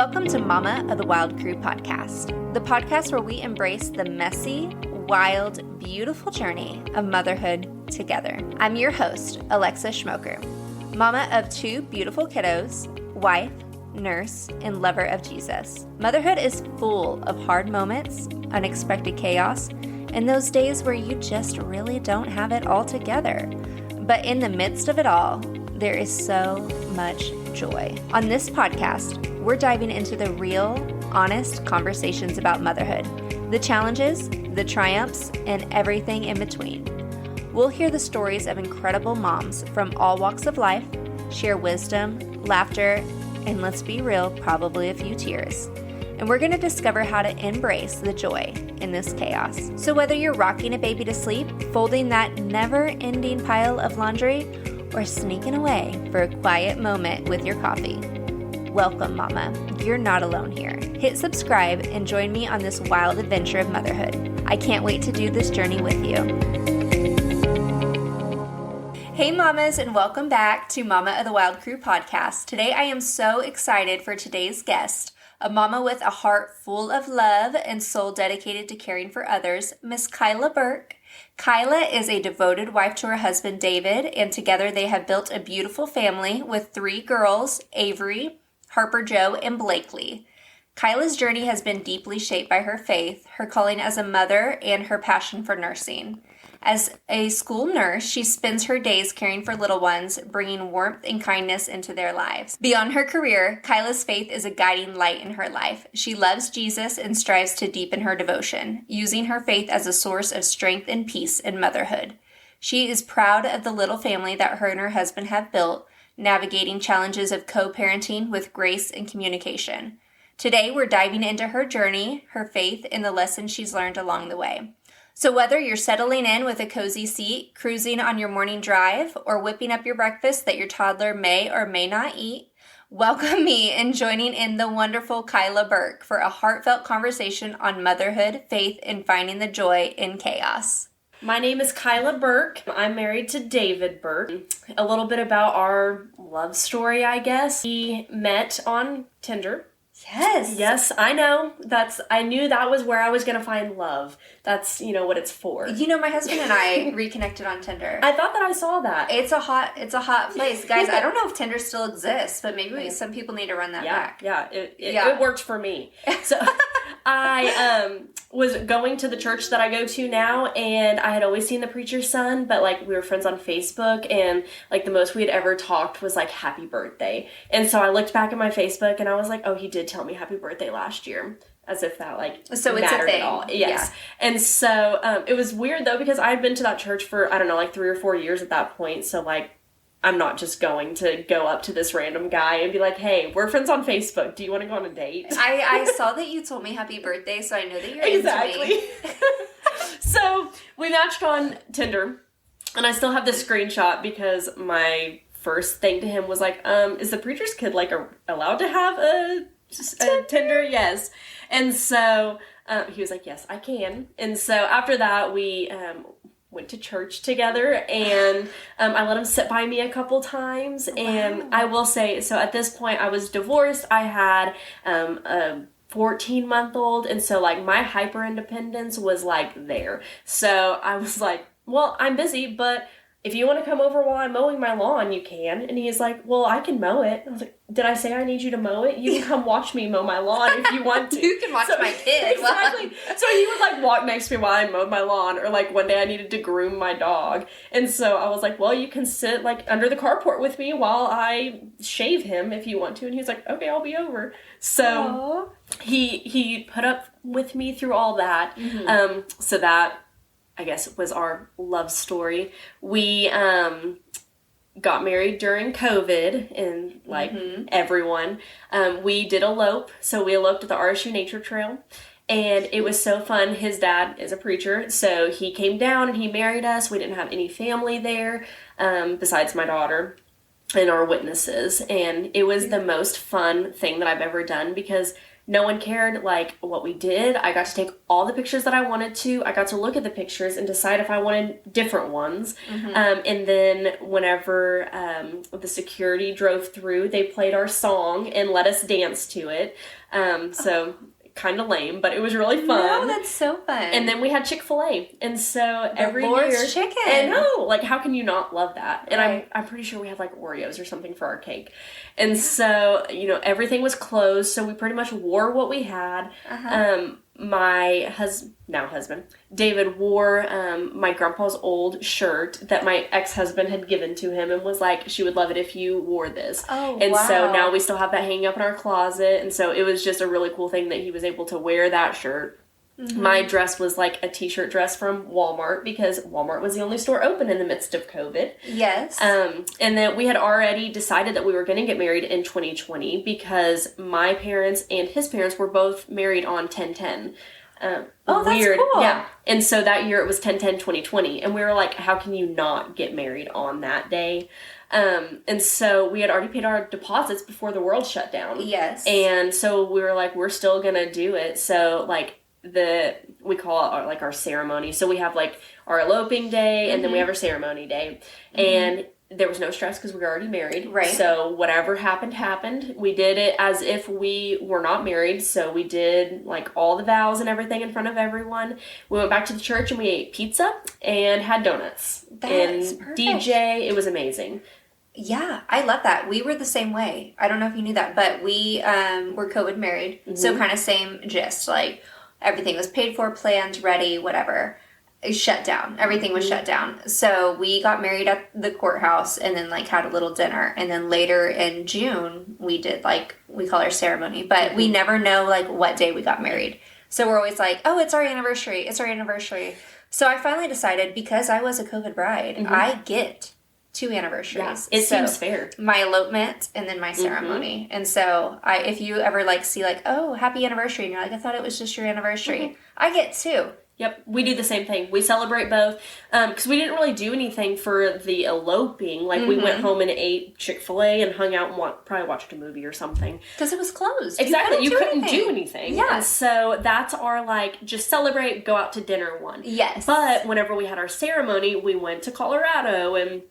Welcome to Mama of the Wild Crew podcast, the podcast where we embrace the messy, wild, beautiful journey of motherhood together. I'm your host, Alexa Schmoker, mama of two beautiful kiddos, wife, nurse, and lover of Jesus. Motherhood is full of hard moments, unexpected chaos, and those days where you just really don't have it all together. But in the midst of it all, there is so much joy. On this podcast, we're diving into the real, honest conversations about motherhood, the challenges, the triumphs, and everything in between. We'll hear the stories of incredible moms from all walks of life, share wisdom, laughter, and let's be real, probably a few tears. And we're going to discover how to embrace the joy in this chaos. So whether you're rocking a baby to sleep, folding that never-ending pile of laundry, or sneaking away for a quiet moment with your coffee, welcome, Mama. You're not alone here. Hit subscribe and join me on this wild adventure of motherhood. I can't wait to do this journey with you. Hey, Mamas, and welcome back to Mama of the Wild Crew podcast. Today, I am so excited for today's guest, a mama with a heart full of love and soul dedicated to caring for others, Miss Kyla Burke. Kyla is a devoted wife to her husband, David, and together they have built a beautiful family with 3 girls, Avery, Harper Jo, and Blakely. Kyla's journey has been deeply shaped by her faith, her calling as a mother, and her passion for nursing. As a school nurse, she spends her days caring for little ones, bringing warmth and kindness into their lives. Beyond her career, Kyla's faith is a guiding light in her life. She loves Jesus and strives to deepen her devotion, using her faith as a source of strength and peace in motherhood. She is proud of the little family that her and her husband have built, navigating challenges of co-parenting with grace and communication. Today, we're diving into her journey, her faith, and the lessons she's learned along the way. So whether you're settling in with a cozy seat, cruising on your morning drive, or whipping up your breakfast that your toddler may or may not eat, welcome me in joining in the wonderful Kyla Burke for a heartfelt conversation on motherhood, faith, and finding the joy in chaos. My name is Kyla Burke. I'm married to David Burke. A little bit about our love story, I guess. We met on Tinder. Yes. Yes, I know. I knew that was where I was going to find love. That's, what it's for. My husband and I reconnected on Tinder. I thought that I saw that. It's a hot place. Guys, I don't know if Tinder still exists, but maybe some people need to run that back. Yeah, it worked for me. So I was going to the church that I go to now, and I had always seen the preacher's son, but we were friends on Facebook, and the most we had ever talked was happy birthday. And so I looked back at my Facebook and I was like, oh, he did tell me happy birthday last year. As if that so it's mattered a thing. At all. Yes. Yeah. And so it was weird though, because I had been to that church for, 3 or 4 years at that point. So I'm not just going to go up to this random guy and be like, hey, we're friends on Facebook. Do you want to go on a date? I saw that you told me happy birthday, so I know that you're exactly. into me. So we matched on Tinder, and I still have this screenshot because my first thing to him was is the preacher's kid allowed to have a Tinder? Yes. And so he was like, yes, I can. And so after that, we went to church together, and I let him sit by me a couple times. Wow. And I will say, so at this point I was divorced. I had a 14-month-old, and so my hyper independence was there. So I was like, well, I'm busy, but if you want to come over while I'm mowing my lawn, you can. And he's like, well, I can mow it. I was like, did I say I need you to mow it? You can come watch me mow my lawn if you want to. You can watch my kid. Exactly. So he would walk next to me while I mowed my lawn, or one day I needed to groom my dog. And so I was like, well, you can sit under the carport with me while I shave him if you want to. And he was like, okay, I'll be over. So he put up with me through all that. Mm-hmm. So that, I guess, was our love story. We got married during COVID, and everyone. We did elope, so we eloped at the RSU Nature Trail, and it was so fun. His dad is a preacher, so he came down and he married us. We didn't have any family there besides my daughter and our witnesses, and it was the most fun thing that I've ever done, because No one cared, like, what we did. I got to take all the pictures that I wanted to. I got to look at the pictures and decide if I wanted different ones. And then whenever the security drove through, they played our song and let us dance to it. So kind of lame, but it was really fun. No, that's so fun. And then we had Chick-fil-A. And so every Lord's year... chicken. And no, like, how can you not love that? And Right. I'm pretty sure we had, like, Oreos or something for our cake. And so, you know, everything was closed, so we pretty much wore what we had. My husband, David, wore my grandpa's old shirt that my ex-husband had given to him and was like, she would love it if you wore this. Oh, and wow. so now we still have that hanging up in our closet. And so it was just a really cool thing that he was able to wear that shirt. My dress was like a t-shirt dress from Walmart because Walmart was the only store open in the midst of COVID. Yes. And then we had already decided that we were going to get married in 2020 because my parents and his parents were both married on 10/10. Oh, that's cool. Yeah. And so that year it was 10/10/2020. And we were like, how can you not get married on that day? And so we had already paid our deposits before the world shut down. Yes. And so we were like, we're still going to do it. So like, we call it our ceremony. So we have like our eloping day and then we have our ceremony day. And there was no stress because we were already married. Right. So whatever happened. We did it as if we were not married. So we did like all the vows and everything in front of everyone. We went back to the church and we ate pizza and had donuts. That's and perfect. DJ. It was amazing. Yeah, I love that. We were the same way. I don't know if you knew that, but we were COVID married. So kind of same gist. Like, everything was paid for, planned, ready, whatever. It shut down. Everything was shut down. So we got married at the courthouse and then like had a little dinner. And then later in June, we did like, we call our ceremony. But we never know like what day we got married. So we're always like, oh, it's our anniversary. It's our anniversary. So I finally decided, because I was a COVID bride, I get 2 anniversaries. Yeah, it seems fair. My elopement and then my ceremony. And so if you ever like see like, oh, happy anniversary, and you're like, I thought it was just your anniversary. I get 2. Yep, we do the same thing. We celebrate both because we didn't really do anything for the eloping. Like, we went home and ate Chick-fil-A and hung out and probably watched a movie or something. Because it was closed. Exactly. You couldn't do anything. Yeah. And so that's our, like, just celebrate, go out to dinner one. Yes. But whenever we had our ceremony, we went to Colorado and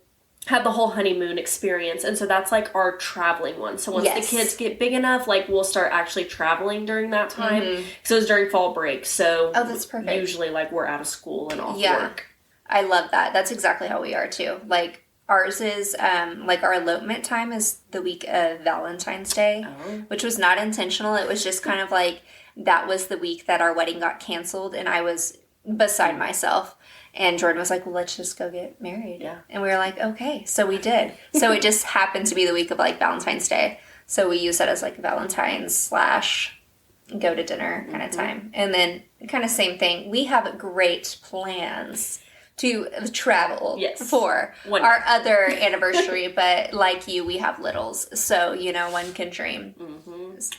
had the whole honeymoon experience. And so that's like our traveling one. So once the kids get big enough, like, we'll start actually traveling during that time. So it was during fall break. So that's perfect. Usually like we're out of school and off work. I love that. That's exactly how we are too. Like, ours is like our elopement time is the week of Valentine's Day, which was not intentional. It was just kind of like that was the week that our wedding got canceled and I was beside myself. And Jordan was like, well, let's just go get married. Yeah. And we were like, okay. So we did. So it just happened to be the week of, like, Valentine's Day. So we use that as, like, Valentine's / go to dinner kind of time. And then kind of same thing. We have great plans to travel for our other anniversary. But like you, we have littles. So, you know, one can dream.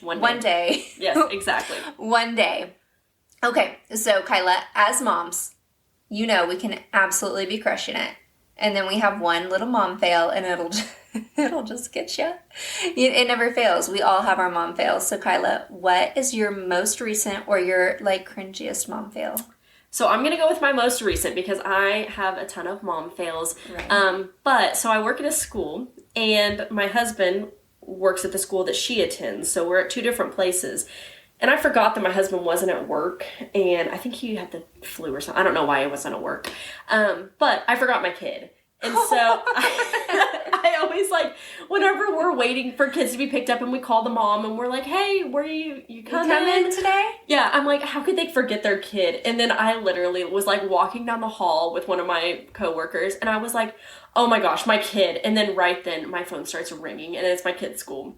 One day. Yes, exactly. One day. Okay. So, Kyla, as moms, you know we can absolutely be crushing it. And then we have one little mom fail, and it'll just get you. It never fails. We all have our mom fails. So, Kyla, what is your most recent or your, like, cringiest mom fail? So I'm going to go with my most recent because I have a ton of mom fails. Right. So I work at a school, and my husband works at the school that she attends. So we're at 2 different places. And I forgot that my husband wasn't at work, and I think he had the flu or something. I don't know why he wasn't at work. But I forgot my kid. And so I always, like, whenever we're waiting for kids to be picked up and we call the mom and we're like, hey, where are you coming today? Yeah, I'm like, how could they forget their kid? And then I literally was, like, walking down the hall with one of my coworkers, and I was like, oh my gosh, my kid. And then right then my phone starts ringing, and it's my kid's school.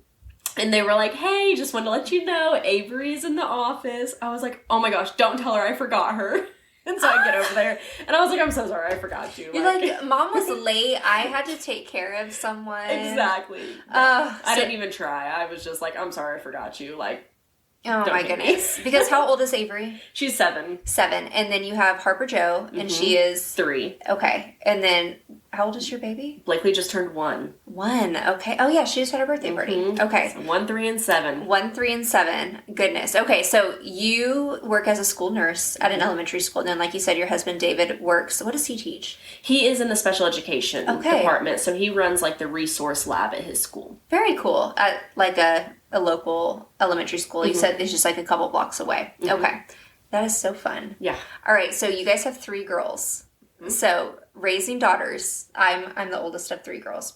And they were like, hey, just wanted to let you know, Avery's in the office. I was like, oh my gosh, don't tell her I forgot her. And so I get over there, and I was like, I'm so sorry, I forgot you. You're like, Mom was late. I had to take care of someone. Exactly. I didn't even try. I was just like, I'm sorry, I forgot you. Like, Oh Don't my hate me. goodness. Because how old is Avery? She's 7. 7. And then you have Harper Joe, and she is 3. Okay. And then how old is your baby? Blakely just turned 1. 1. Okay. Oh yeah, she just had her birthday party. Okay. So 1, 3, and 7. 1, 3, and 7. Goodness. Okay, so you work as a school nurse at an elementary school, and then, like you said, your husband David works. What does he teach? He is in the special education department, so he runs like the resource lab at his school. Very cool. At like a local elementary school. You said it's just like a couple blocks away. Okay. That is so fun. Yeah. All right, so you guys have 3 girls. So raising daughters, I'm the oldest of 3 girls.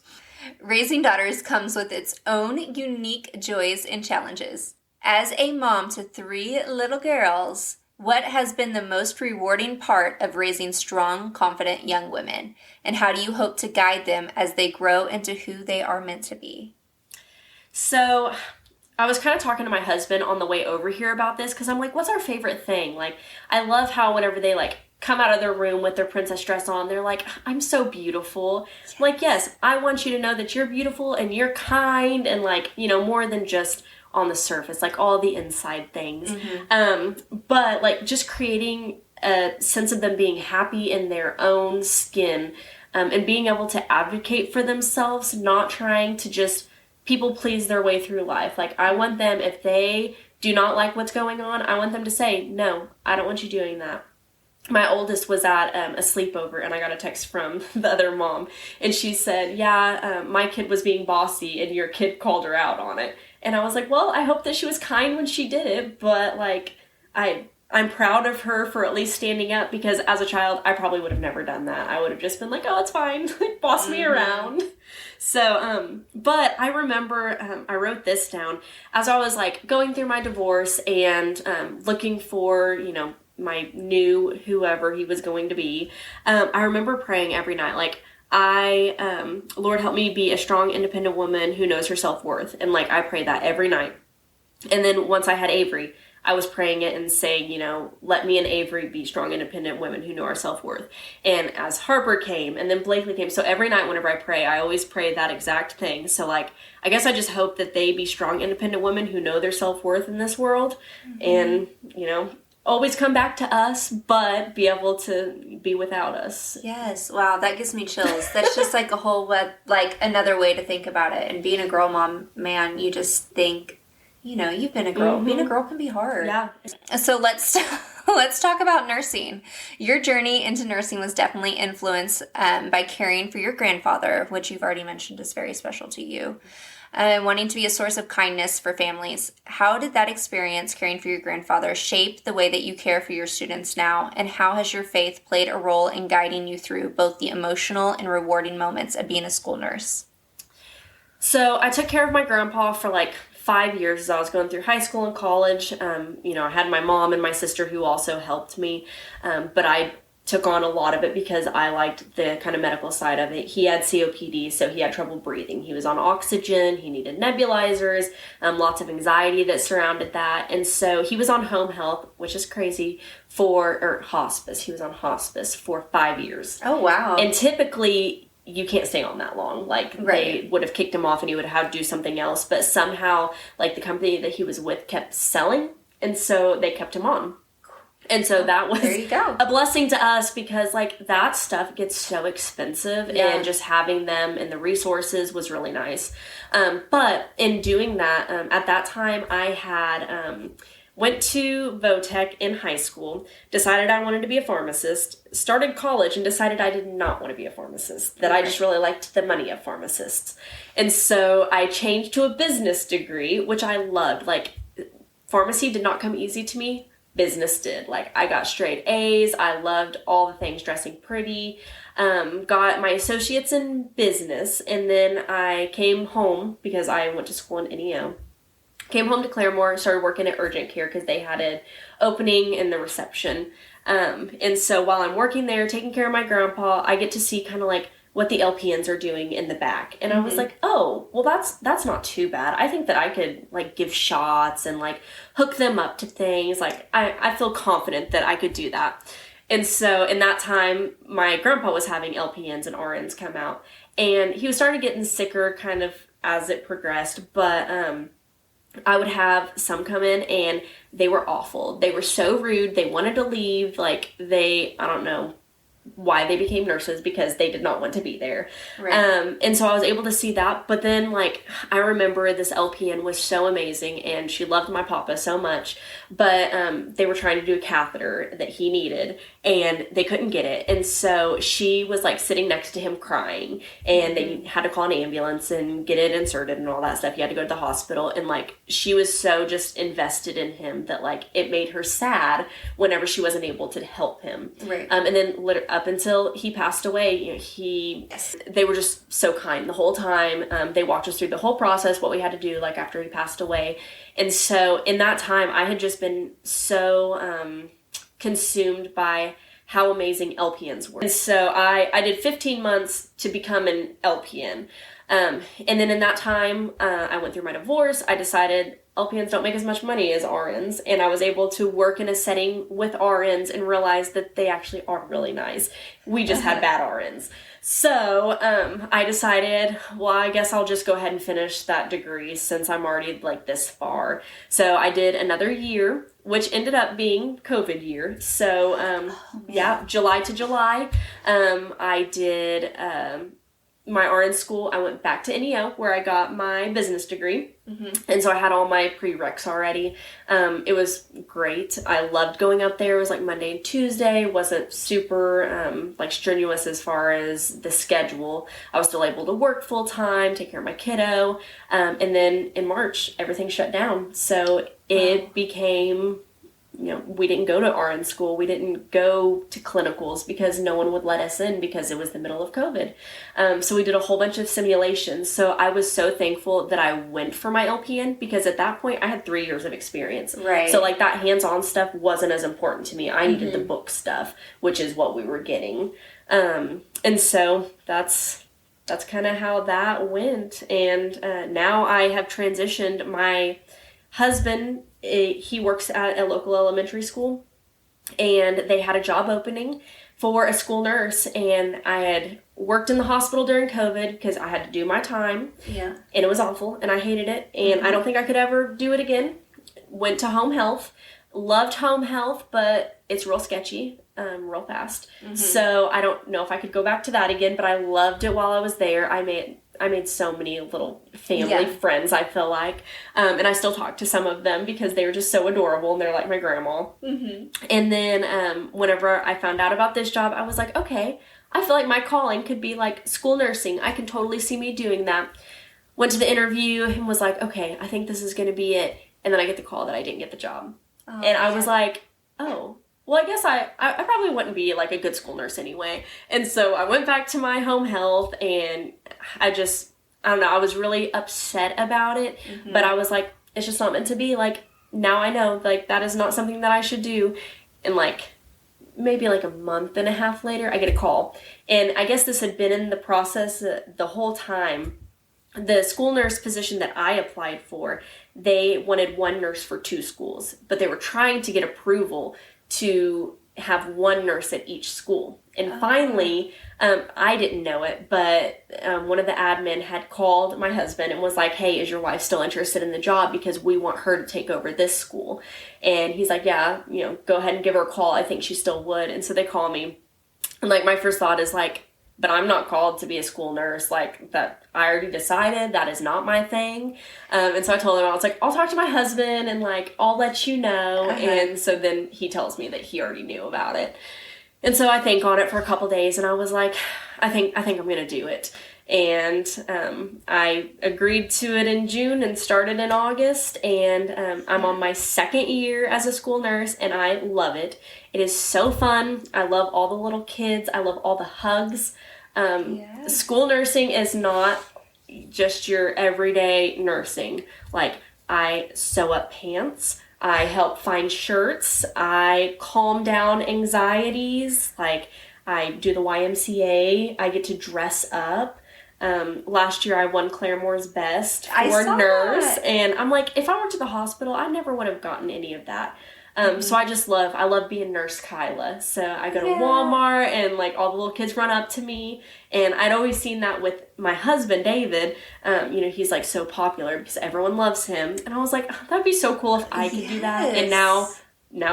Raising daughters comes with its own unique joys and challenges. As a mom to 3 little girls, what has been the most rewarding part of raising strong, confident young women? And how do you hope to guide them as they grow into who they are meant to be? So I was kind of talking to my husband on the way over here about this because I'm like, what's our favorite thing? Like, I love how whenever they like come out of their room with their princess dress on, they're like, I'm so beautiful. Yes. I'm like, yes, I want you to know that you're beautiful and you're kind and like, you know, more than just on the surface, like all the inside things. But like just creating a sense of them being happy in their own skin and being able to advocate for themselves, not trying to just people please their way through life. Like I want them, if they do not like what's going on, I want them to say, no, I don't want you doing that. My oldest was at a sleepover and I got a text from the other mom and she said, yeah, my kid was being bossy and your kid called her out on it. And I was like, well, I hope that she was kind when she did it, but like I'm proud of her for at least standing up because as a child, I probably would have never done that. I would have just been like, oh, it's fine. Boss me around. So, but I remember I wrote this down as I was like going through my divorce and looking for, you know, my new whoever he was going to be. I remember praying every night, like, Lord, help me be a strong, independent woman who knows her self-worth. And like, I prayed that every night. And then once I had Avery, I was praying it and saying, you know, let me and Avery be strong, independent women who know our self-worth. And as Harper came and then Blakely came, so every night whenever I pray, I always pray that exact thing. So like, I guess I just hope that they be strong, independent women who know their self-worth in this world and, you know, always come back to us, but be able to be without us. Yes. Wow, that gives me chills. That's just like a whole like another way to think about it. And being a girl mom, man, you just think, you know, you've been a girl. Being a girl can be hard. Yeah. So let's talk about nursing. Your journey into nursing was definitely influenced by caring for your grandfather, which you've already mentioned is very special to you, wanting to be a source of kindness for families. How did that experience caring for your grandfather shape the way that you care for your students now? And how has your faith played a role in guiding you through both the emotional and rewarding moments of being a school nurse? So I took care of my grandpa for like 5 years as I was going through high school and college. You know, I had my mom and my sister who also helped me, but I took on a lot of it because I liked the kind of medical side of it. He had COPD, so he had trouble breathing. He was on oxygen, he needed nebulizers, lots of anxiety that surrounded that. And so he was on home health, which is crazy, or hospice. He was on hospice for 5 years. Oh, wow. And typically you can't stay on that long. Like they would have kicked him off and he would have had to do something else. But somehow like the company that he was with kept selling. And so they kept him on. And so that was a blessing to us because like that stuff gets so expensive and just having them and the resources was really nice. But in doing that, at that time I had, went to Votech in high school, decided I wanted to be a pharmacist, started college and decided I did not want to be a pharmacist, that I just really liked the money of pharmacists. And so I changed to a business degree, which I loved. Like pharmacy did not come easy to me. Business did. Like I got straight A's. I loved all the things, dressing pretty, got my associates in business. And then I came home because I went to school in NEO. Came home to Claremore, started working at urgent care because they had an opening in the reception. And so while I'm working there, taking care of my grandpa, I get to see kind of like what the LPNs are doing in the back. And I was like, oh, well, that's not too bad. I think that I could like give shots and like hook them up to things. Like I feel confident that I could do that. And so in that time, my grandpa was having LPNs and RNs come out. And he was starting getting sicker kind of as it progressed. But I would have some come in and they were awful. They were so rude. They wanted to leave. Like I don't know why they became nurses, because they did not want to be there. Right. And so I was able to see that. But then, like, I remember this LPN was so amazing and she loved my papa so much, but they were trying to do a catheter that he needed and they couldn't get it. And so she was like sitting next to him crying, and they had to call an ambulance and get it inserted and all that stuff. He had to go to the hospital, and like she was so just invested in him that like it made her sad whenever she wasn't able to help him. Right. And then up until he passed away, you know, they were just so kind the whole time. They walked us through the whole process, what we had to do like after he passed away. And so in that time, I had just been so consumed by how amazing LPNs were. And so I did 15 months to become an LPN. And then in that time, I went through my divorce. I decided LPNs don't make as much money as RNs, and I was able to work in a setting with RNs and realize that they actually are really nice. We just had bad RNs. So I decided, well, I guess I'll just go ahead and finish that degree since I'm already like this far. So I did another year, which ended up being COVID year. So July to July, I did my RN school. I went back to NEO where I got my business degree. Mm-hmm. And so I had all my prereqs already. It was great. I loved going up there. It was like Monday and Tuesday. It wasn't super like strenuous as far as the schedule. I was still able to work full time, take care of my kiddo. And then in March, everything shut down. So it became, you know, we didn't go to RN school. We didn't go to clinicals because no one would let us in because it was the middle of COVID. So we did a whole bunch of simulations. So I was so thankful that I went for my LPN, because at that point I had 3 years of experience. Right. So like that hands-on stuff wasn't as important to me. I needed the book stuff, which is what we were getting. And so that's kind of how that went. And now I have transitioned. My husband, he works at a local elementary school, and they had a job opening for a school nurse, and I had worked in the hospital during COVID because I had to do my time. Yeah. And it was awful, and I hated it, and I don't think I could ever do it again. Went to home health, loved home health, but it's real sketchy, real fast. So I don't know if I could go back to that again, but I loved it while I was there. I made so many little family friends, I feel like. And I still talk to some of them because they were just so adorable, and they're like my grandma. And then whenever I found out about this job, I was like, okay, I feel like my calling could be like school nursing. I can totally see me doing that. Went to the interview and was like, okay, I think this is going to be it. And then I get the call that I didn't get the job. And I was like, oh, well, I guess I probably wouldn't be like a good school nurse anyway. And so I went back to my home health, and I don't know, I was really upset about it, but I was like, it's just not meant to be. Like, now I know, like, that is not something that I should do. And like, maybe like a month and a half later, I get a call. And I guess this had been in the process the whole time. The school nurse position that I applied for, they wanted one nurse for 2 schools, but they were trying to get approval to have one nurse at each school. And finally, I didn't know it, but one of the admin had called my husband and was like, hey, is your wife still interested in the job? Because we want her to take over this school. And he's like, yeah, you know, go ahead and give her a call. I think she still would. And so they call me. And like, my first thought is like, but I'm not called to be a school nurse. Like, that I already decided that is not my thing. And so I told him, I was like, I'll talk to my husband and like, I'll let you know. And so then he tells me that he already knew about it. And so I think on it for a couple days, and I was like, I think I'm going to do it. And I agreed to it in June and started in August. And I'm on my 2nd year as a school nurse, and I love it. It is so fun. I love all the little kids. I love all the hugs. School nursing is not just your everyday nursing. Like, I sew up pants. I help find shirts. I calm down anxieties. Like, I do the YMCA. I get to dress up. Last year I won Claremore's Best for nurse. And I'm like, if I worked at the hospital, I never would have gotten any of that. So I love being Nurse Kyla. So I go to Walmart and like all the little kids run up to me. And I'd always seen that with my husband, David. He's like so popular because everyone loves him. And I was like, oh, that'd be so cool if I could do that. And now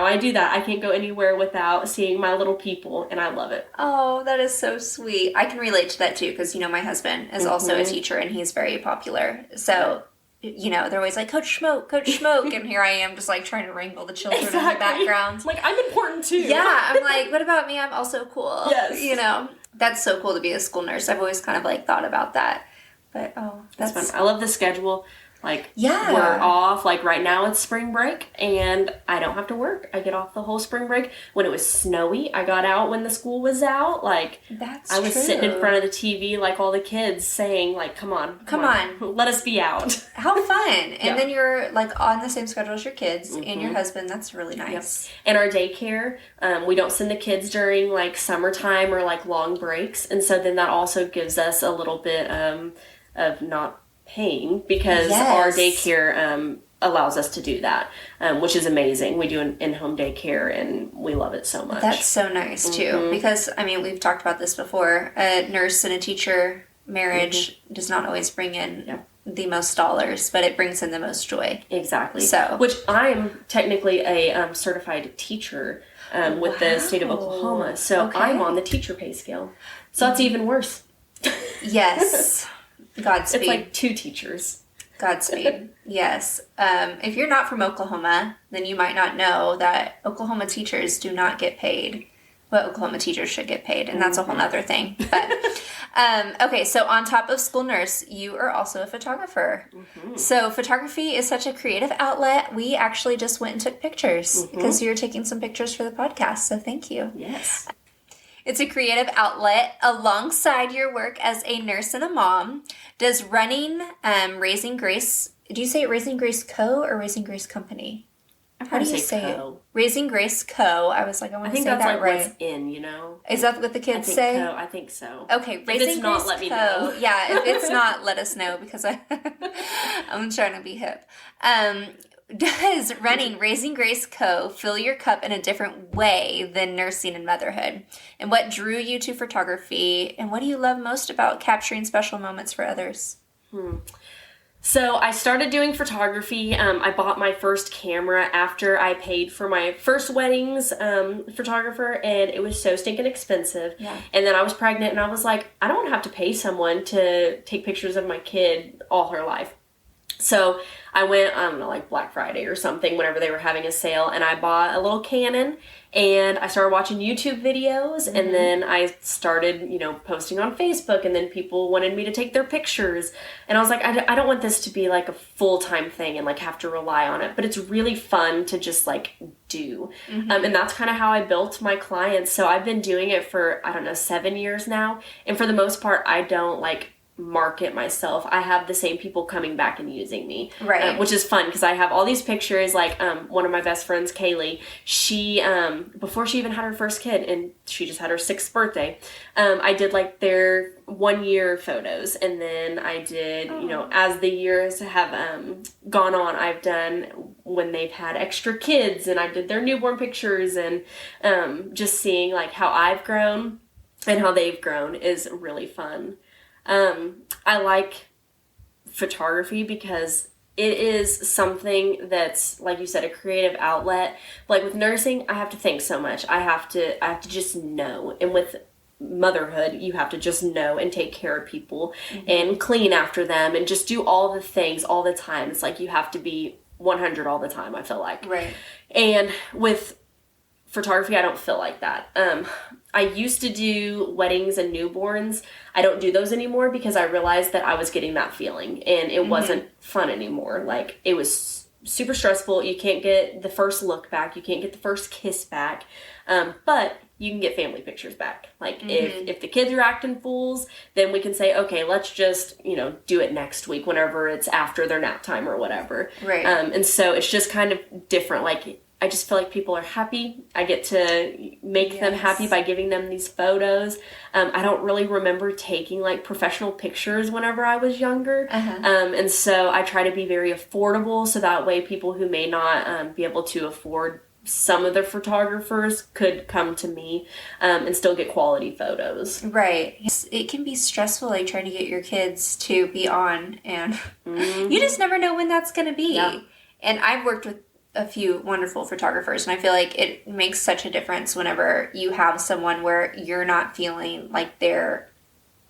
I do that. I can't go anywhere without seeing my little people, and I love it. Oh, that is so sweet. I can relate to that too, because, my husband is also a teacher, and he's very popular. So, they're always like, Coach Smoke, and here I am just like trying to wrangle the children in the background. Like, I'm important too. Yeah, I'm like, what about me? I'm also cool. Yes. That's so cool to be a school nurse. I've always kind of like thought about that. But, that's fun. I love the schedule. We're off. Like, right now it's spring break, and I don't have to work. I get off the whole spring break. When it was snowy, I got out when the school was out. Like, I was sitting in front of the TV like all the kids saying, like, come on. Let us be out. How fun. And then you're, like, on the same schedule as your kids and your husband. That's really nice. Yep. And our daycare, we don't send the kids during, like, summertime or, like, long breaks. And so then that also gives us a little bit of not paying, because our daycare allows us to do that, which is amazing. We do an in-home daycare, and we love it so much. That's so nice too, because we've talked about this before. A nurse and a teacher marriage does not always bring in the most dollars, but it brings in the most joy. Exactly. So, which I am technically a certified teacher with the state of Oklahoma, so I'm on the teacher pay scale. So that's even worse. Yes. Godspeed. It's like 2 teachers. Godspeed. Yes. If you're not from Oklahoma, then you might not know that Oklahoma teachers do not get paid what Oklahoma teachers should get paid, and that's a whole nother thing. But okay, so on top of school nurse, you are also a photographer. So photography is such a creative outlet. We actually just went and took pictures because you're taking some pictures for the podcast, so thank you. Yes. It's a creative outlet alongside your work as a nurse and a mom. Does running Raising Grace, do you say it Raising Grace Co. or Raising Grace Company? How do you say it? Raising Grace Co. I was like, I want to say that like right. What's in, Is that what the kids say? I think so. Okay, Raising Grace Co. Let me know. Yeah, if it's not, let us know, because I'm trying to be hip. Does running Raising Grace Co. fill your cup in a different way than nursing and motherhood? And what drew you to photography? And what do you love most about capturing special moments for others? So I started doing photography. I bought my first camera after I paid for my first wedding's photographer, and it was so stinking expensive. Yeah. And then I was pregnant, and I was like, I don't have to pay someone to take pictures of my kid all her life. So I went, I don't know, like Black Friday or something, whenever they were having a sale, and I bought a little Canon, and I started watching YouTube videos, and then I started, posting on Facebook, and then people wanted me to take their pictures, and I was like, I don't want this to be like a full-time thing and like have to rely on it, but it's really fun to just like do. And that's kind of how I built my clients. So I've been doing it for, 7 years now, and for the most part, I don't like market myself. I have the same people coming back and using me, right? Which is fun, because I have all these pictures. Like one of my best friends, Kaylee, she before she even had her first kid, and she just had her 6th birthday, I did like their 1-year photos, and then I did as the years have gone on, I've done when they've had extra kids, and I did their newborn pictures, and just seeing like how I've grown and how they've grown is really fun. I like photography because it is something that's, like you said, a creative outlet. Like with nursing, I have to think so much. I have to just know. And with motherhood, you have to just know and take care of people and clean after them and just do all the things all the time. It's like you have to be 100 all the time, I feel like. Right. And with photography, I don't feel like that. I used to do weddings and newborns. I don't do those anymore because I realized that I was getting that feeling, and it wasn't fun anymore. Like, it was super stressful. You can't get the first look back. You can't get the first kiss back. But you can get family pictures back. Like, if the kids are acting fools, then we can say, okay, let's just, do it next week whenever it's after their nap time or whatever. Right. And so it's just kind of different. Like, I just feel like people are happy. I get to make them happy by giving them these photos. I don't really remember taking like professional pictures whenever I was younger. And so I try to be very affordable, so that way people who may not be able to afford some of the photographers could come to me and still get quality photos. Right. It can be stressful, like trying to get your kids to be on, and you just never know when that's going to be. Yeah. And I've worked with a few wonderful photographers, and I feel like it makes such a difference whenever you have someone where you're not feeling like they're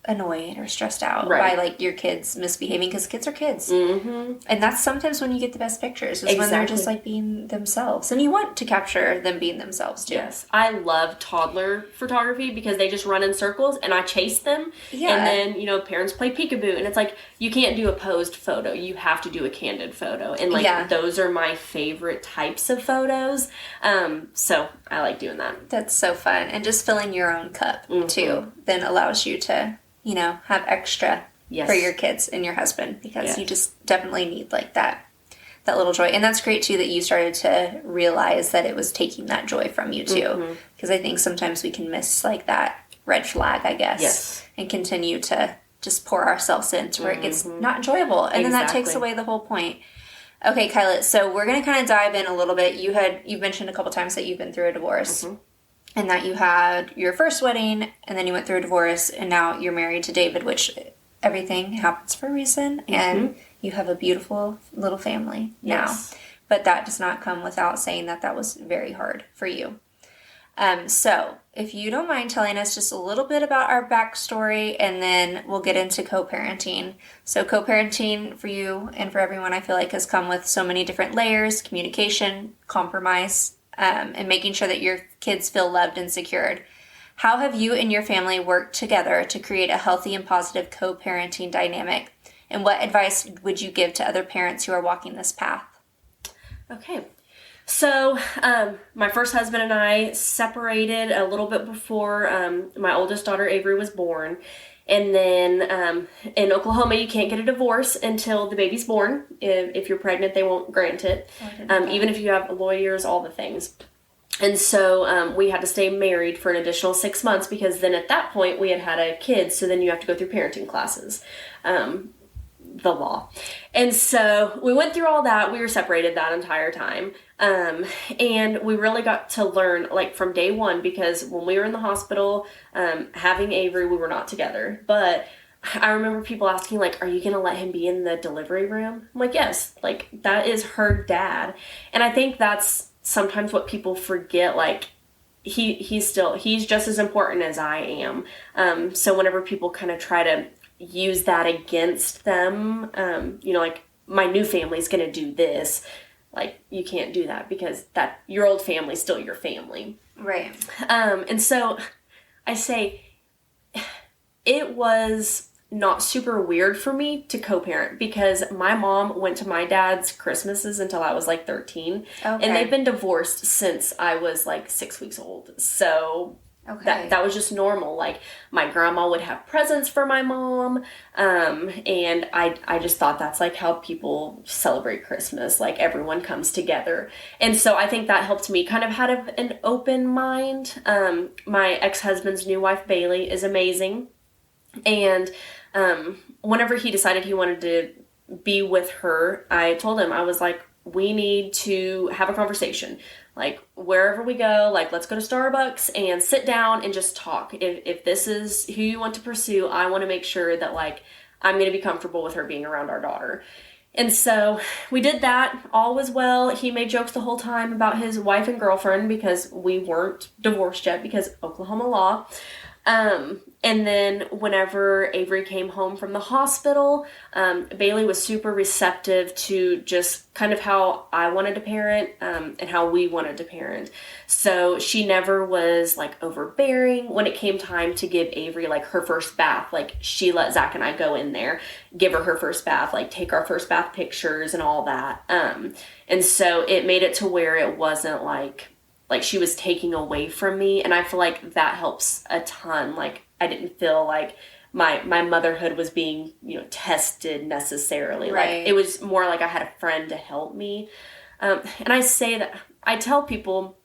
annoyed or stressed out by like your kids misbehaving, because kids are kids. And that's sometimes when you get the best pictures, is when they're just like being themselves, and you want to capture them being themselves too. Yes, I love toddler photography because they just run in circles and I chase them. And then, you know, parents play peekaboo, and it's like, you can't do a posed photo, you have to do a candid photo, and like those are my favorite types of photos. So I like doing that. That's so fun. And just filling your own cup too then allows you to, you know, have extra for your kids and your husband, because you just definitely need like that little joy. And that's great too that you started to realize that it was taking that joy from you too, because I think sometimes we can miss like that red flag, I guess, and continue to just pour ourselves into where it gets not enjoyable, and then that takes away the whole point. Okay, Kyla, so we're going to kind of dive in a little bit. You've mentioned a couple times that you've been through a divorce. And that you had your first wedding, and then you went through a divorce, and now you're married to David, which everything happens for a reason, and you have a beautiful little family now. But that does not come without saying that that was very hard for you. So if you don't mind telling us just a little bit about our backstory, and then we'll get into co-parenting. So co-parenting for you and for everyone, I feel like, has come with so many different layers: communication, compromise, and making sure that your kids feel loved and secured. How have you and your family worked together to create a healthy and positive co-parenting dynamic? And what advice would you give to other parents who are walking this path? Okay. So my first husband and I separated a little bit before my oldest daughter Avery was born. And then in Oklahoma, you can't get a divorce until the baby's born. If you're pregnant, they won't grant it. Even if you have lawyers, all the things. And so we had to stay married for an additional 6 months, because then at that point we had a kid. So then you have to go through parenting classes, the law. And so we went through all that. We were separated that entire time. And we really got to learn like from day one, because when we were in the hospital, having Avery, we were not together, but I remember people asking like, are you going to let him be in the delivery room? I'm like, yes, like that is her dad. And I think that's sometimes what people forget. Like he's just as important as I am. So whenever people kind of try to use that against them, you know, like my new family's going to do this. Like, you can't do that, because that your old family's still your family. Right. And so I say it was not super weird for me to co-parent, because my mom went to my dad's Christmases until I was like 13. And they've been divorced since I was like 6 weeks old. So that was just normal. Like, my grandma would have presents for my mom. And I just thought that's like how people celebrate Christmas. Like, everyone comes together. And so I think that helped me kind of have an open mind. My ex-husband's new wife, Bailey, is amazing. And whenever he decided he wanted to be with her, I told him, I was like, we need to have a conversation. Like, wherever we go, like, let's go to Starbucks and sit down and just talk. If this is who you want to pursue, I want to make sure that, like, I'm going to be comfortable with her being around our daughter. And so we did that. All was well. He made jokes the whole time about his wife and girlfriend, because we weren't divorced yet, because Oklahoma law. And then whenever Avery came home from the hospital, Bailey was super receptive to just kind of how I wanted to parent, and how we wanted to parent. So she never was like overbearing. When it came time to give Avery like her first bath, like she let Zach and I go in there, give her first bath, like take our first bath pictures and all that. And so it made it to where it wasn't like she was taking away from me. And I feel like that helps a ton. Like, I didn't feel like my motherhood was being, you know, tested necessarily. Right. Like, it was more like I had a friend to help me. And I tell people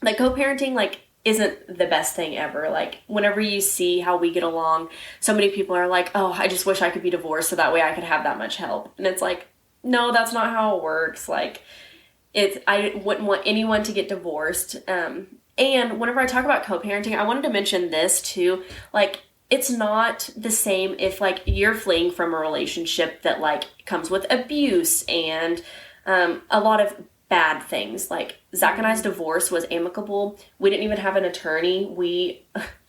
that co-parenting, like, isn't the best thing ever. Like, whenever you see how we get along, so many people are like, oh, I just wish I could be divorced so that way I could have that much help. And it's like, no, that's not how it works. Like, I wouldn't want anyone to get divorced. And whenever I talk about co-parenting, I wanted to mention this too. Like, it's not the same if like you're fleeing from a relationship that like comes with abuse and a lot of bad things. Like Zach and I's divorce was amicable. We didn't even have an attorney.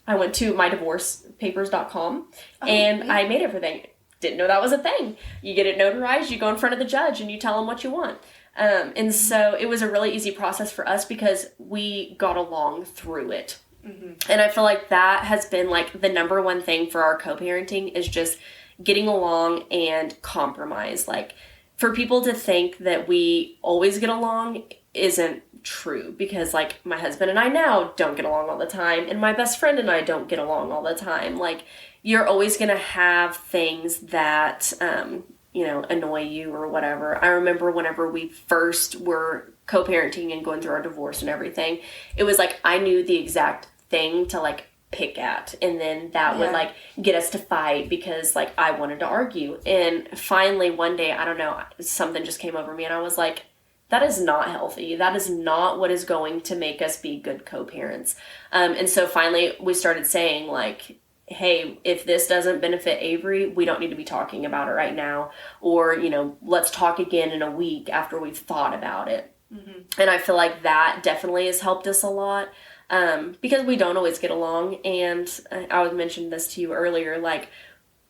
I went to mydivorcepapers.com and I made everything. Didn't know that was a thing. You get it notarized, you go in front of the judge and you tell him what you want. And so it was a really easy process for us because we got along through it. Mm-hmm. And I feel like that has been like the number one thing for our co-parenting is just getting along and compromise. Like, for people to think that we always get along isn't true, because like my husband and I now don't get along all the time, and my best friend and I don't get along all the time. Like, you're always gonna have things that annoy you or whatever. I remember whenever we first were co-parenting and going through our divorce and everything, it was like I knew the exact thing to like pick at, and then that would like get us to fight because like I wanted to argue. And finally one day, I don't know, something just came over me and I was like, that is not healthy. That is not what is going to make us be good co-parents. And so finally we started saying like, hey, if this doesn't benefit Avery, we don't need to be talking about it right now. Or, let's talk again in a week after we've thought about it. Mm-hmm. And I feel like that definitely has helped us a lot. Because we don't always get along. And I mentioned this to you earlier, like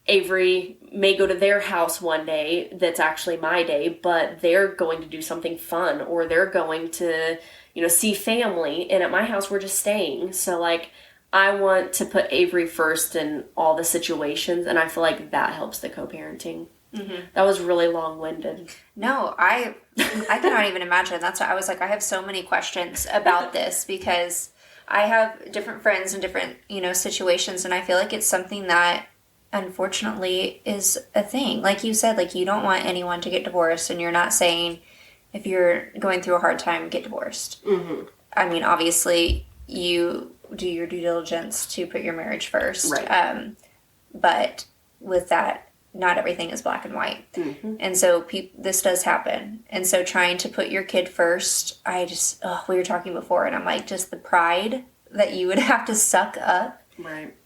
Avery may go to their house one day that's actually my day, but they're going to do something fun, or they're going to, see family. And at my house, we're just staying. So like, I want to put Avery first in all the situations. And I feel like that helps the co-parenting. Mm-hmm. That was really long-winded. No, I cannot even imagine. That's why I was like, I have so many questions about this because I have different friends in different, situations, and I feel like it's something that unfortunately is a thing. Like you said, like you don't want anyone to get divorced, and you're not saying if you're going through a hard time, get divorced. Mm-hmm. I mean, obviously you do your due diligence to put your marriage first. Right. But with that, not everything is black and white. Mm-hmm. And so this does happen. And so trying to put your kid first, we were talking before, and I'm like, just the pride that you would have to suck up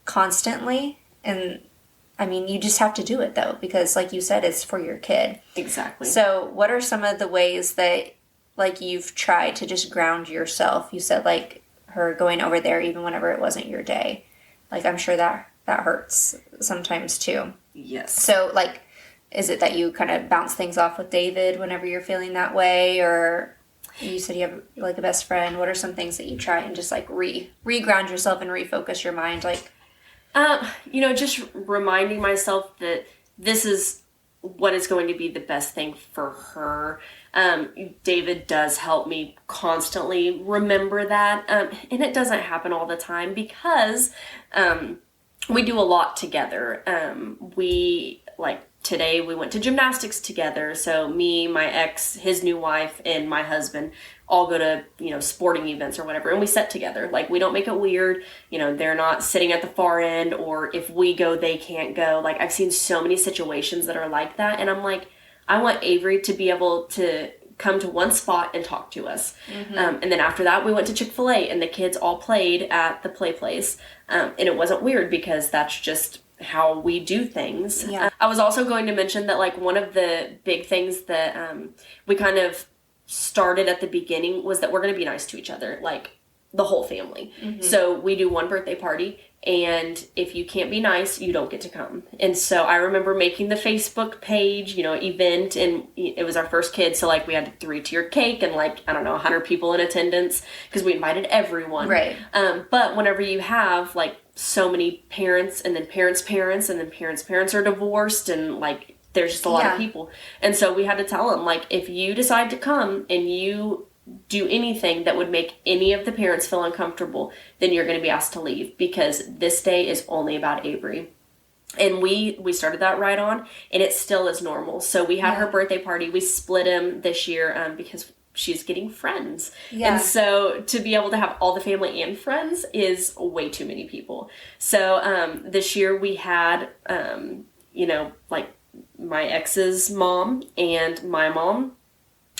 constantly. And I mean, you just have to do it though, because like you said, it's for your kid. Exactly. So what are some of the ways that like you've tried to just ground yourself? You said like her going over there even whenever it wasn't your day. Like I'm sure that hurts sometimes too. Yes. So, like, is it that you kind of bounce things off with David whenever you're feeling that way? Or you said you have, like, a best friend. What are some things that you try and just, like, re-ground yourself and refocus your mind? Like, just reminding myself that this is what is going to be the best thing for her. David does help me constantly remember that. And it doesn't happen all the time because... we do a lot together. Today we went to gymnastics together. So me, my ex, his new wife, and my husband all go to, sporting events or whatever. And we sit together. Like, we don't make it weird. They're not sitting at the far end, or if we go, they can't go. Like, I've seen so many situations that are like that. And I'm like, I want Avery to be able to come to one spot and talk to us. Mm-hmm. And then after that, we went to Chick-fil-A, and the kids all played at the play place. And it wasn't weird because that's just how we do things. Yeah. I was also going to mention that like one of the big things that we kind of started at the beginning was that we're going to be nice to each other, like the whole family. Mm-hmm. So we do one birthday party, and if you can't be nice, you don't get to come. And so I remember making the Facebook page, event, and it was our first kid. So like we had a 3-tier cake and 100 people in attendance because we invited everyone. Right. But whenever you have like so many parents and then parents' parents and then parents' parents are divorced, and like there's just a lot of people. And so we had to tell them, like, if you decide to come and you do anything that would make any of the parents feel uncomfortable, then you're going to be asked to leave, because this day is only about Avery. And we started that right on, and it still is normal. So we had her birthday party. We split him this year because she's getting friends. Yeah. And so to be able to have all the family and friends is way too many people. So this year we had, my ex's mom and my mom,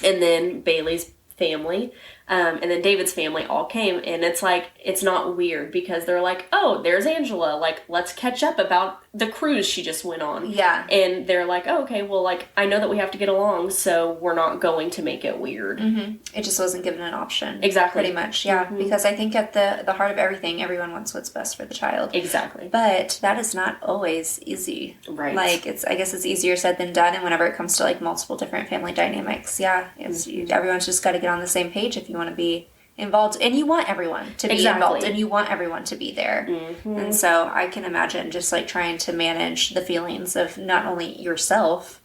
and then Bailey's family, and then David's family all came, and it's like, it's not weird because they're like, oh, there's Angela, like, let's catch up about the cruise she just went on. Yeah. And they're like, oh, okay, well, like, I know that we have to get along, so we're not going to make it weird. It just wasn't given an option. Exactly. Pretty much, yeah. Because I think at the heart of everything, everyone wants what's best for the child. Exactly. But that is not always easy. Right. Like, I guess it's easier said than done, and whenever it comes to, like, multiple different family dynamics, everyone's just got to get on the same page if you want to be involved, and you want everyone to be involved, and you want everyone to be there. And so I can imagine just, like, trying to manage the feelings of not only yourself,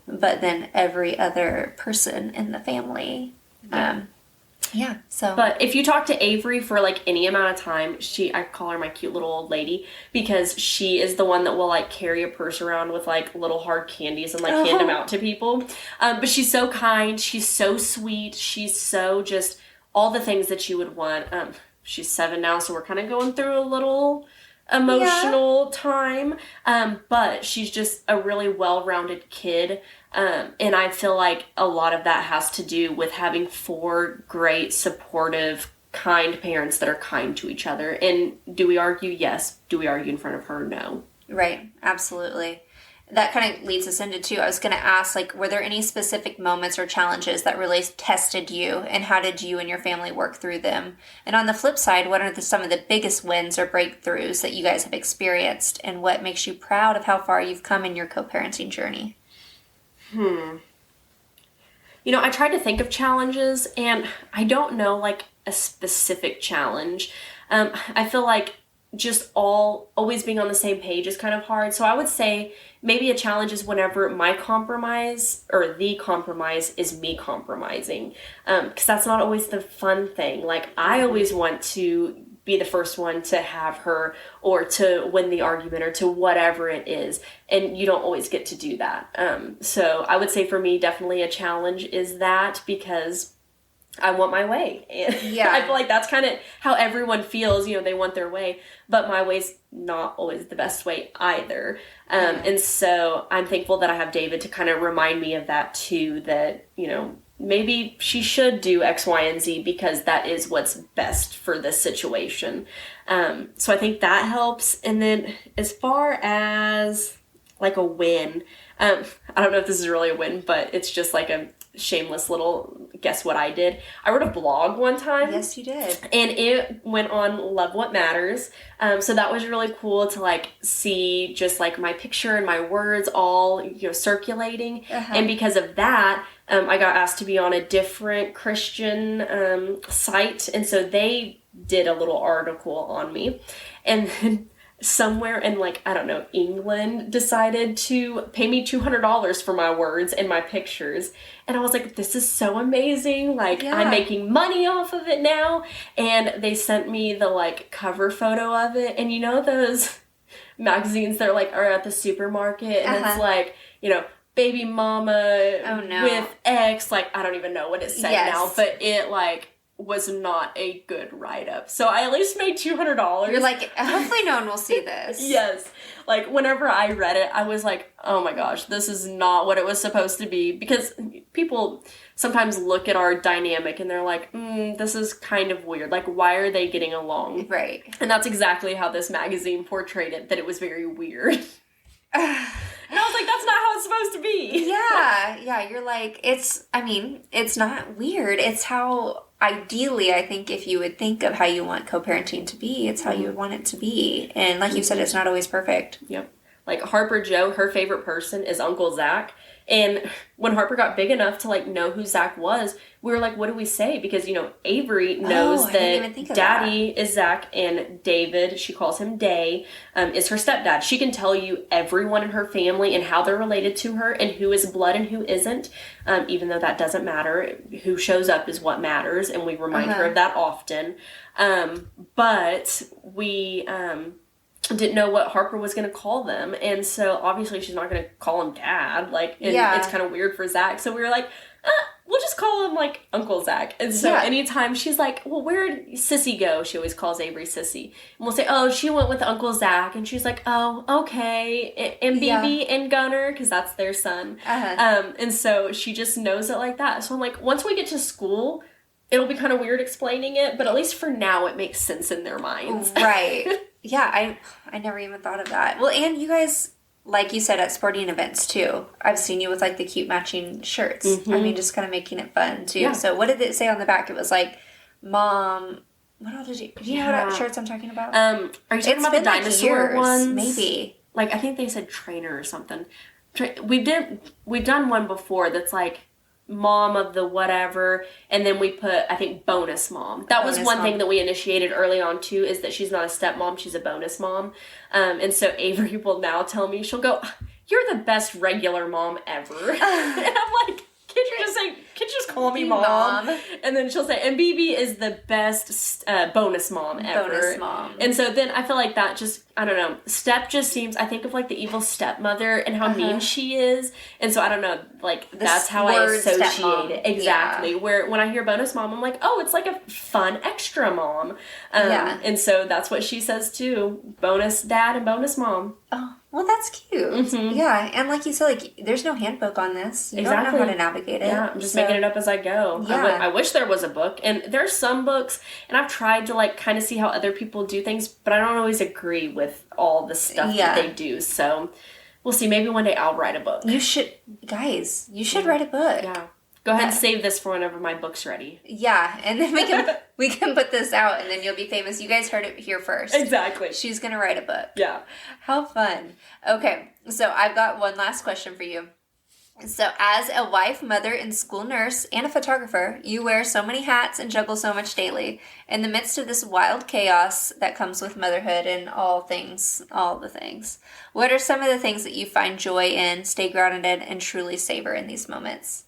but then every other person in the family. But if you talk to Avery for, like, any amount of time, I call her my cute little old lady, because she is the one that will, like, carry a purse around with, like, little hard candies and, like, hand them out to people. But she's so kind, she's so sweet, she's so just all the things that you would want. She's 7 now, so we're kind of going through a little emotional time. But she's just a really well-rounded kid. And I feel like a lot of that has to do with having 4 great, supportive, kind parents that are kind to each other. And do we argue? Yes. Do we argue in front of her? No. Right. Absolutely. That kind of leads us into, too, I was going to ask, like, were there any specific moments or challenges that really tested you, and how did you and your family work through them? And on the flip side, what are some of the biggest wins or breakthroughs that you guys have experienced, and what makes you proud of how far you've come in your co-parenting journey? You know, I tried to think of challenges, and I don't know, like, a specific challenge. I feel like just always being on the same page is kind of hard. So I would say maybe a challenge is whenever my compromise or the compromise is me compromising. Because that's not always the fun thing. Like, I always want to be the first one to have her, or to win the argument, or to whatever it is. And you don't always get to do that. So I would say for me, definitely a challenge is that, because I want my way. And I feel like that's kind of how everyone feels, you know, they want their way, but my way's not always the best way either. And so I'm thankful that I have David to kind of remind me of that too, that, you know, maybe she should do X, Y, and Z because that is what's best for this situation. So I think that helps. And then as far as like a win, I don't know if this is really a win, but it's just like a shameless little guess what I did. I wrote a blog one time. Yes, you did. And it went on Love What Matters. So that was really cool to like see just like my picture and my words all, you know, circulating. And because of that, I got asked to be on a different Christian site. And so they did a little article on me. And then somewhere in like, I don't know, England decided to pay me $200 for my words and my pictures. And I was like, this is so amazing. Like, I'm making money off of it now. And they sent me the like cover photo of it. And you know those magazines that are at the supermarket, and it's like, you know, baby mama with X, like, I don't even know what it said now, but it like was not a good write-up. So I at least made $200. You're like, hopefully no one will see this. Yes. Like, whenever I read it, I was like, oh my gosh, this is not what it was supposed to be. Because people sometimes look at our dynamic and they're like, this is kind of weird. Like, why are they getting along? Right. And that's exactly how this magazine portrayed it, that it was very weird. And I was like, that's not how it's supposed to be. Yeah, you're like, it's not weird. It's how, ideally, I think if you would think of how you want co-parenting to be, it's how you would want it to be. And like you said, it's not always perfect. Yep. Like Harper Jo, her favorite person is Uncle Zach. And when Harper got big enough to like know who Zach was, we were like, what do we say? Because, you know, Avery knows that Daddy is Zach, and David, she calls him Day, is her stepdad. She can tell you everyone in her family and how they're related to her and who is blood and who isn't, even though that doesn't matter. Who shows up is what matters, and we remind her of that often. But we didn't know what Harper was going to call them, and so obviously she's not going to call him Dad, like, and it's kind of weird for Zach, so we were like, we'll just call him like Uncle Zach. And so anytime she's like, well, where'd Sissy go? She always calls Avery Sissy, and we'll say, oh, she went with Uncle Zach, and she's like, oh, okay, and BB and Gunner, because that's their son. And so she just knows it like that. So I'm like, once we get to school, it'll be kind of weird explaining it, but at least for now it makes sense in their minds. Right. Yeah, I never even thought of that. Well, and you guys, like you said, at sporting events too. I've seen you with like the cute matching shirts. I mean, just kind of making it fun too. Yeah. So what did it say on the back? It was like, Mom, what else did you... Do you know what shirts I'm talking about? Are you talking about the dinosaur ones? Maybe. Like, I think they said trainer or something. We've done one before that's like mom of the whatever, and then we put, I think, bonus mom. That was one thing that we initiated early on too, is that she's not a stepmom, she's a bonus mom. And so Avery will now tell me, she'll go, "You're the best regular mom ever." And I'm like, can't you just call me mom? And then she'll say, and BB is the best bonus mom ever. Bonus mom. And so then I feel like that just, I don't know, step just seems, I think of like the evil stepmother and how mean she is. And so I don't know, like that's how I associate it. Exactly. Yeah. Where when I hear bonus mom, I'm like, oh, it's like a fun extra mom. And so that's what she says too. Bonus dad and bonus mom. Oh, well, that's cute. Yeah, and like you said, like there's no handbook on this. You don't know how to navigate it. Yeah, I'm just making it up as I go. Yeah. I wish there was a book, and there's some books, and I've tried to like kind of see how other people do things, but I don't always agree with all the stuff that they do. So we'll see. Maybe one day I'll write a book. You should, guys. You should write a book. Yeah. Go ahead and save this for whenever my book's ready. Yeah, and then we can put this out, and then you'll be famous. You guys heard it here first. Exactly. She's gonna write a book. Yeah. How fun. Okay, so I've got one last question for you. So as a wife, mother, and school nurse, and a photographer, you wear so many hats and juggle so much daily. In the midst of this wild chaos that comes with motherhood and all the things, what are some of the things that you find joy in, stay grounded in, and truly savor in these moments?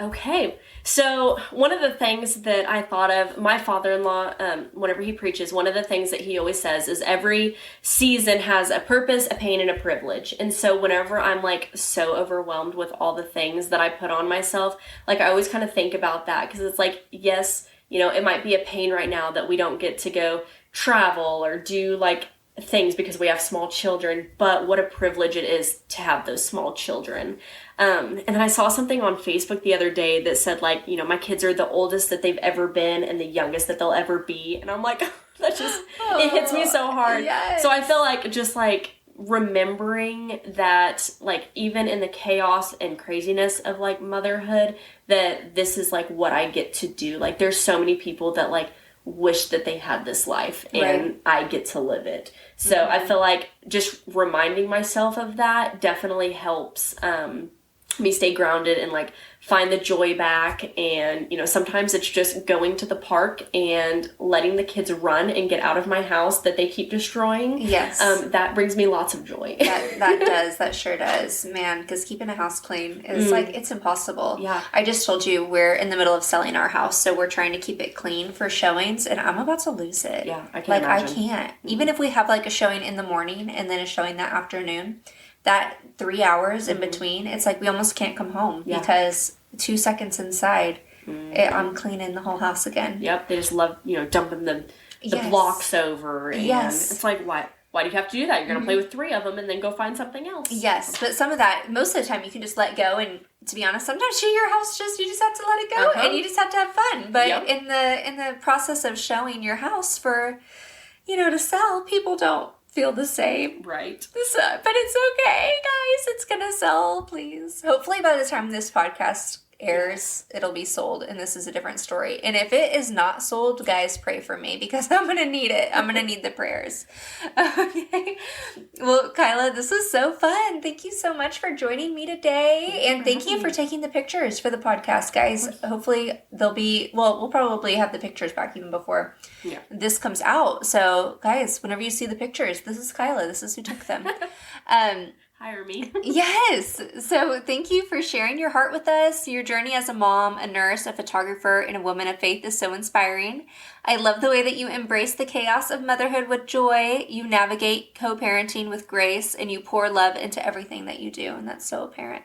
Okay, so one of the things that I thought of, my father-in-law, whenever he preaches, one of the things that he always says is every season has a purpose, a pain, and a privilege. And so whenever I'm like so overwhelmed with all the things that I put on myself, like I always kind of think about that, because it's like, yes, you know, it might be a pain right now that we don't get to go travel or do like things because we have small children, but what a privilege it is to have those small children. And then I saw something on Facebook the other day that said like, you know, my kids are the oldest that they've ever been and the youngest that they'll ever be. And I'm like, that just, it hits me so hard. Yes. So I feel like just like remembering that like even in the chaos and craziness of like motherhood, that this is like what I get to do. Like there's so many people that like wish that they had this life and I get to live it. So I feel like just reminding myself of that definitely helps me stay grounded and like find the joy back. And you know, sometimes it's just going to the park and letting the kids run and get out of my house that they keep destroying. Yes. That brings me lots of joy. That sure does, man, because keeping a house clean is like, it's impossible. Yeah. I just told you we're in the middle of selling our house, so we're trying to keep it clean for showings, and I'm about to lose it. Yeah, I can imagine. I can't. Even if we have like a showing in the morning and then a showing that afternoon, that 3 hours in between, it's like we almost can't come home because 2 seconds inside, I'm cleaning the whole house again. Yep, they just love, you know, dumping the blocks over. And it's like, why do you have to do that? You're going to play with 3 of them and then go find something else. Yes, but some of that, most of the time you can just let go, and to be honest, sometimes your house you just have to let it go and you just have to have fun. But in the process of showing your house for, you know, to sell, people don't feel the same. Right. So, but it's okay, guys. It's going to sell, please. Hopefully by the time this podcast airs, it'll be sold, and this is a different story. And if it is not sold, guys, pray for me, because I'm going to need it. I'm going to need the prayers. Okay. Well, Kyla, this was so fun. Thank you so much for joining me today. And thank you for taking the pictures for the podcast, guys. Hopefully they'll be, we'll probably have the pictures back even before this comes out. So, guys, whenever you see the pictures, this is Kyla. This is who took them. Hire me. Yes. So thank you for sharing your heart with us. Your journey as a mom, a nurse, a photographer, and a woman of faith is so inspiring. I love the way that you embrace the chaos of motherhood with joy. You navigate co-parenting with grace, and you pour love into everything that you do. And that's so apparent.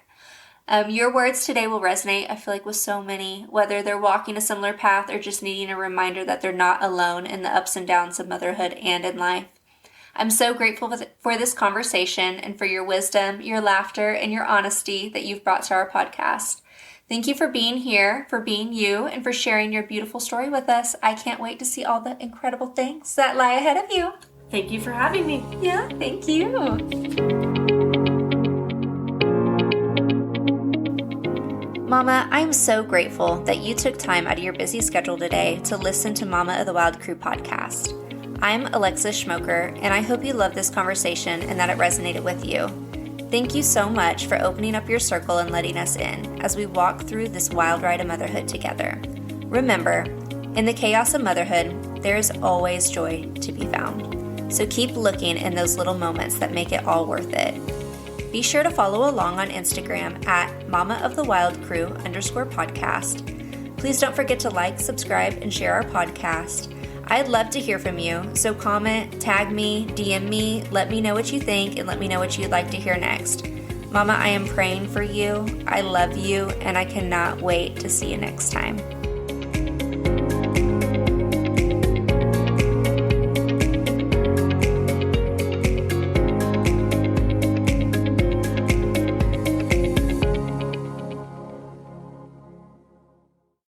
Your words today will resonate, I feel like, with so many, whether they're walking a similar path or just needing a reminder that they're not alone in the ups and downs of motherhood and in life. I'm so grateful for this conversation and for your wisdom, your laughter, and your honesty that you've brought to our podcast. Thank you for being here, for being you, and for sharing your beautiful story with us. I can't wait to see all the incredible things that lie ahead of you. Thank you for having me. Yeah, thank you. Mama, I am so grateful that you took time out of your busy schedule today to listen to Mama of the Wild Crew podcast. I'm Alexis Schmoker, and I hope you loved this conversation and that it resonated with you. Thank you so much for opening up your circle and letting us in as we walk through this wild ride of motherhood together. Remember, in the chaos of motherhood, there is always joy to be found. So keep looking in those little moments that make it all worth it. Be sure to follow along on Instagram at mamaofthewildcrew_podcast. Please don't forget to like, subscribe, and share our podcast. I'd love to hear from you, so comment, tag me, DM me, let me know what you think, and let me know what you'd like to hear next. Mama, I am praying for you, I love you, and I cannot wait to see you next time.